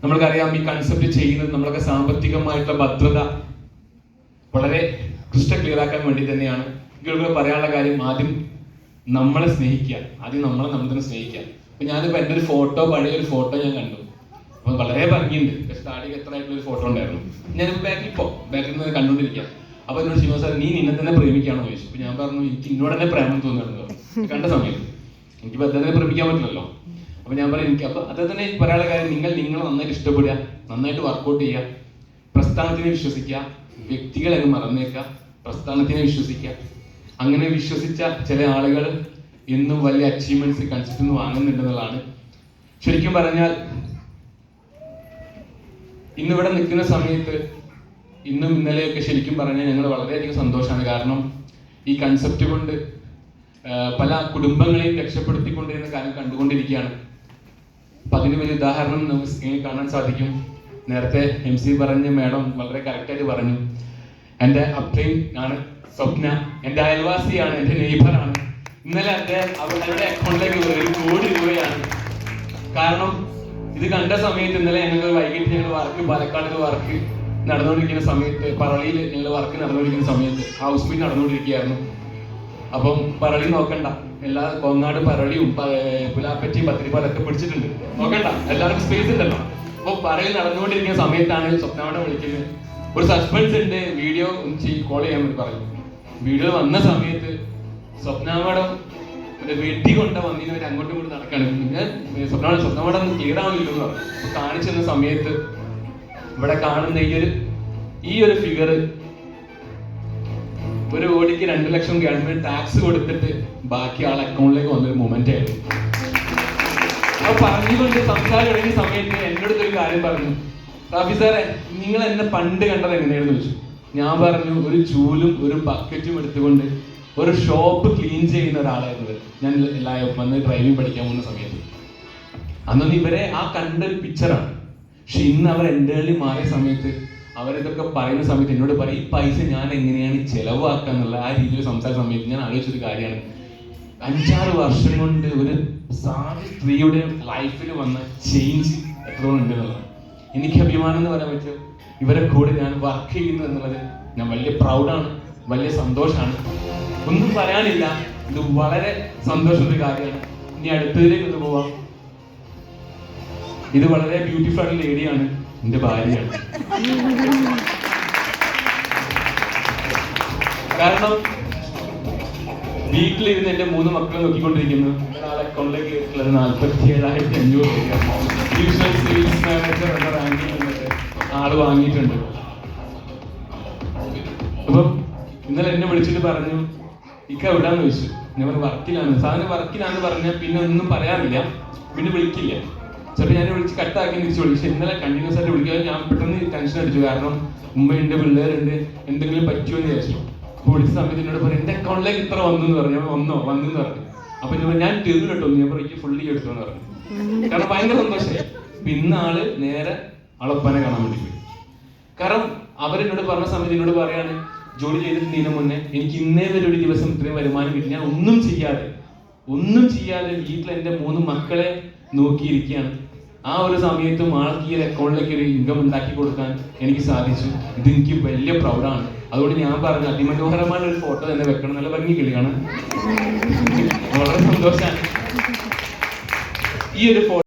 നമ്മൾക്കറിയാം ഈ കൺസെപ്റ്റ് ചെയ്യുന്നത് നമ്മളൊക്കെ സാമ്പത്തികമായിട്ടുള്ള ഭദ്രത വളരെ ക്രിസ്റ്റൽ ക്ലിയർ ആക്കാൻ വേണ്ടി തന്നെയാണ്. കുട്ടികൾക്ക് പറയാനുള്ള കാര്യം, ആദ്യം നമ്മളെ സ്നേഹിക്കുക, ആദ്യം നമ്മൾ തന്നെ സ്നേഹിക്കുക. അപ്പൊ ഞാനിപ്പോ എൻ്റെ ഒരു ഫോട്ടോ, പഴയ ഒരു ഫോട്ടോ ഞാൻ കണ്ടു. അപ്പൊ വളരെ ഭംഗിയുണ്ട്, പക്ഷെ താടിക്ക് എത്ര ആയിട്ടുള്ള ഒരു ഫോട്ടോ ഉണ്ടായിരുന്നു. ഞാനിപ്പോ ബാക്കിൽ നിന്ന് കണ്ടുകൊണ്ടിരിക്കുക. അപ്പൊ എന്നോട് ശിവ സാർ, നീ നിന്നെ തന്നെ പ്രേമിക്കാണോ ചോദിച്ചു. അപ്പൊ ഞാൻ പറഞ്ഞു, എനിക്ക് എന്നോട് തന്നെ പ്രേമം തോന്നുന്നു കണ്ട സമയത്ത്. എനിക്ക് അദ്ദേഹത്തിനെ പ്രേമിക്കാൻ പറ്റില്ലല്ലോ. അപ്പൊ ഞാൻ പറഞ്ഞു, എനിക്ക് അപ്പൊ അദ്ദേഹത്തിന് പറയാനുള്ള കാര്യം, നിങ്ങൾ നന്നായിട്ട് ഇഷ്ടപ്പെടുക, നന്നായിട്ട് വർക്കൗട്ട് ചെയ്യുക, പ്രസ്ഥാനത്തിനെ വിശ്വസിക്കുക, വ്യക്തികളെ അങ്ങ് മറന്നേക്കുക, പ്രസ്ഥാനത്തിനെ വിശ്വസിക്കുക. അങ്ങനെ വിശ്വസിച്ച ചില ആളുകൾ ഇന്നും വലിയ അച്ചീവ്മെന്റ്സ് കൺസെപ്റ്റ് നിന്ന് വാങ്ങുന്നുണ്ടെന്നുള്ളതാണ്. ശരിക്കും പറഞ്ഞാൽ ഇന്നിവിടെ നിൽക്കുന്ന സമയത്ത്, ഇന്നും ഇന്നലെയൊക്കെ ശരിക്കും പറഞ്ഞാൽ ഞങ്ങൾ വളരെയധികം സന്തോഷമാണ്. കാരണം ഈ കൺസെപ്റ്റ് കൊണ്ട് പല കുടുംബങ്ങളെയും രക്ഷപ്പെടുത്തിക്കൊണ്ടിരുന്ന കാര്യം കണ്ടുകൊണ്ടിരിക്കുകയാണ്. അപ്പൊ അതിന് വലിയ ഉദാഹരണം നമുക്ക് സ്ക്രീനിൽ കാണാൻ സാധിക്കും. നേരത്തെ MC പറഞ്ഞ മാഡം വളരെ കറക്റ്റായിട്ട് പറഞ്ഞു. എൻ്റെ അപ്ലൈൻ ആണ് സ്വപ്ന, എൻ്റെ അയൽവാസിയാണ്, എൻ്റെ നെയ്ബറാണ്. ഇന്നലെ അവരുടെ അക്കൗണ്ടിലേക്ക് 1 കോടി രൂപയാണ്. കാരണം ഇത് കണ്ട സമയത്ത് ഇന്നലെ ഞങ്ങൾ വൈകിട്ട് പാലക്കാട് വർക്ക് നടന്നുകൊണ്ടിരിക്കുന്ന സമയത്ത്, പറളിയിൽ ഞങ്ങൾ വർക്ക് നടന്നുകൊണ്ടിരിക്കുന്ന സമയത്ത് ഹൗസ് മീറ്റ് നടന്നുകൊണ്ടിരിക്കുകയായിരുന്നു. അപ്പം പറളി നോക്കണ്ട, എല്ലാ കൊങ്ങാട് പറളിയും പുലാപ്പറ്റിയും പത്തിരിപ്പാലൊക്കെ പിടിച്ചിട്ടുണ്ട്, നോക്കണ്ട, എല്ലാവർക്കും സ്പേസ് ഉണ്ടല്ലോ. അപ്പൊ പറയിൽ നടന്നുകൊണ്ടിരിക്കുന്ന സമയത്താണ് സ്വപ്നമാടം വിളിക്കുന്നത്. ഒരു സസ്പെൻസ് ഉണ്ട്, വീഡിയോ കോൾ ചെയ്യാൻ വേണ്ടി പറഞ്ഞു. വീഡിയോ വന്ന സമയത്ത് സ്വപ്നമാടം വെട്ടി കൊണ്ട വന്നിട്ട് അങ്ങോട്ടും ഇങ്ങോട്ടും നടക്കാണ്. പിന്നെ സ്വപ്നമാടം ക്ലിയർ ആവില്ലെന്ന് പറഞ്ഞു. അപ്പൊ കാണിച്ചെന്ന സമയത്ത് ഇവിടെ കാണുന്ന ഈ ഒരു ഫിഗർ 1 കോടിക്ക് 2 ലക്ഷം ഗവൺമെന്റ് ടാക്സ് കൊടുത്തിട്ട് ബാക്കി ആൾ അക്കൗണ്ടിലേക്ക് വന്നൊരു മൊമെന്റ് ആയിരുന്നു. അപ്പൊ പറഞ്ഞുകൊണ്ട് സംസാരം തുടങ്ങിയ സമയത്ത് എന്നോട് ഒരു കാര്യം പറഞ്ഞു, റാഫി സാറെ, നിങ്ങൾ എന്നെ പണ്ട് കണ്ടത് എങ്ങനെയാണെന്ന് ചോദിച്ചു. ഞാൻ പറഞ്ഞു, ഒരു ചൂലും ഒരു ബക്കറ്റും എടുത്തുകൊണ്ട് ഒരു ഷോപ്പ് ക്ലീൻ ചെയ്യുന്ന ഒരാളായിരുന്നത് ഞാൻ വന്ന് ഡ്രൈവിംഗ് പഠിക്കാൻ പോകുന്ന സമയത്ത്. അന്നൊന്നും ഇവരെ ആ കണ്ട ഒരു പിക്ചറാണ്. പക്ഷെ ഇന്ന് അവർ എൻ്റെ മാറിയ സമയത്ത്, അവരിതൊക്കെ പറയുന്ന സമയത്ത് എന്നോട് പറയും, ഈ പൈസ ഞാൻ എങ്ങനെയാണ് ചെലവാക്കുക എന്നുള്ള ആ രീതിയിൽ സംസാരിച്ച സമയത്ത് ഞാൻ ആലോചിച്ചൊരു കാര്യമാണ്, 5-6 വർഷം കൊണ്ട് ഒരു സ്ത്രീയുടെ ലൈഫിൽ വന്ന ചേഞ്ച് എത്രത്തോളം ഉണ്ട് എന്നുള്ളത്. എനിക്ക് അഭിമാനം എന്ന് പറയാൻ പറ്റും. ഇവരെ കൂടെ ഞാൻ വർക്ക് ചെയ്യുന്നു എന്നുള്ളത് ഞാൻ വലിയ പ്രൗഡാണ്, വലിയ സന്തോഷമാണ്. ഒന്നും പറയാനില്ല, ഇത് വളരെ സന്തോഷമുള്ള കാര്യമാണ്. ഇനി അടുത്തതിലേക്ക് ഒന്ന് പോവാം. ഇത് വളരെ ബ്യൂട്ടിഫുൾ ആയിട്ടുള്ള ലേഡിയാണ്, എന്റെ ഭാര്യയാണ്. കാരണം വീട്ടിലിരുന്ന് എന്റെ 3 മക്കളെ നോക്കിക്കൊണ്ടിരിക്കുന്നു. ഒരാളെ അക്കൗണ്ടിലേക്ക് 47,500 ഡിവിഷണൽ സെയിൽസ് മാനേജർ എന്ന റാങ്കിൽ നിന്നിട്ട് ആള് വാങ്ങിയിട്ടുണ്ട്. അപ്പം ഇന്നലെ എന്നെ വിളിച്ചിട്ട് പറഞ്ഞു, ഇക്ക എവിടാന്ന് ചോദിച്ചു. ഞാൻ വർക്കിലാണ്. സാധനം വർക്കിലാന്ന് പറഞ്ഞാൽ പിന്നെ ഒന്നും പറയാറില്ല, പിന്നെ വിളിക്കില്ല. ചിലപ്പോൾ ഞാൻ വിളിച്ച് കട്ടാക്കി തിരിച്ചു വിളിക്കും. പക്ഷെ ഇന്നലെ കണ്ടിന്യൂസ് ആയിട്ട് വിളിക്കുക. ഞാൻ പെട്ടെന്ന് ടെൻഷൻ അടിച്ചു. കാരണം ഉമ്മയുണ്ട്, പിള്ളേരുണ്ട്, എന്തെങ്കിലും പറ്റുമോ എന്ന് വിചാരിച്ചു. അപ്പോൾ വിളിച്ച സമയത്ത് എന്നോട് പറയും, എൻ്റെ അക്കൗണ്ടിലേക്ക് ഇത്ര വന്നെന്ന് പറഞ്ഞു. വന്നെന്ന് പറഞ്ഞു. അപ്പൊ ഞാൻ തീർന്നു കേട്ടോ, ഞാൻ പറയും ഫുള്ളി എടുത്തു എന്ന് പറഞ്ഞു. കാരണം ഭയങ്കര സന്തോഷമായി. പിന്നെ ആള് നേരെ അളപ്പനെ കാണാൻ വേണ്ടി പോയി. കാരണം അവരെന്നോട് പറഞ്ഞ സമയത്ത് എന്നോട് പറയാണ്, ജോലി ചെയ്തിട്ടുണ്ടതിന് മുന്നേ എനിക്ക് ഇന്നേ വരെ ഒരു ദിവസം ഇത്രയും വരുമാനം കിട്ടി. ഞാൻ ഒന്നും ചെയ്യാതെ വീട്ടിൽ എൻ്റെ 3 മക്കളെ നോക്കിയിരിക്കുകയാണ്. ആ ഒരു സമയത്തും ആൾക്ക് ഈ ഒരു അക്കൗണ്ടിലേക്ക് ഒരു ഇൻകം ഉണ്ടാക്കി കൊടുക്കാൻ എനിക്ക് സാധിച്ചു. ഇത് എനിക്ക് വലിയ പ്രൗഡാണ്. അതുകൊണ്ട് ഞാൻ പറഞ്ഞു, അതിമനോഹരമായ ഒരു ഫോട്ടോ തന്നെ വെക്കണം. നല്ല ഭംഗി കിളിയാണ്, വളരെ സന്തോഷമാണ് ഈ ഒരു ഫോട്ടോ.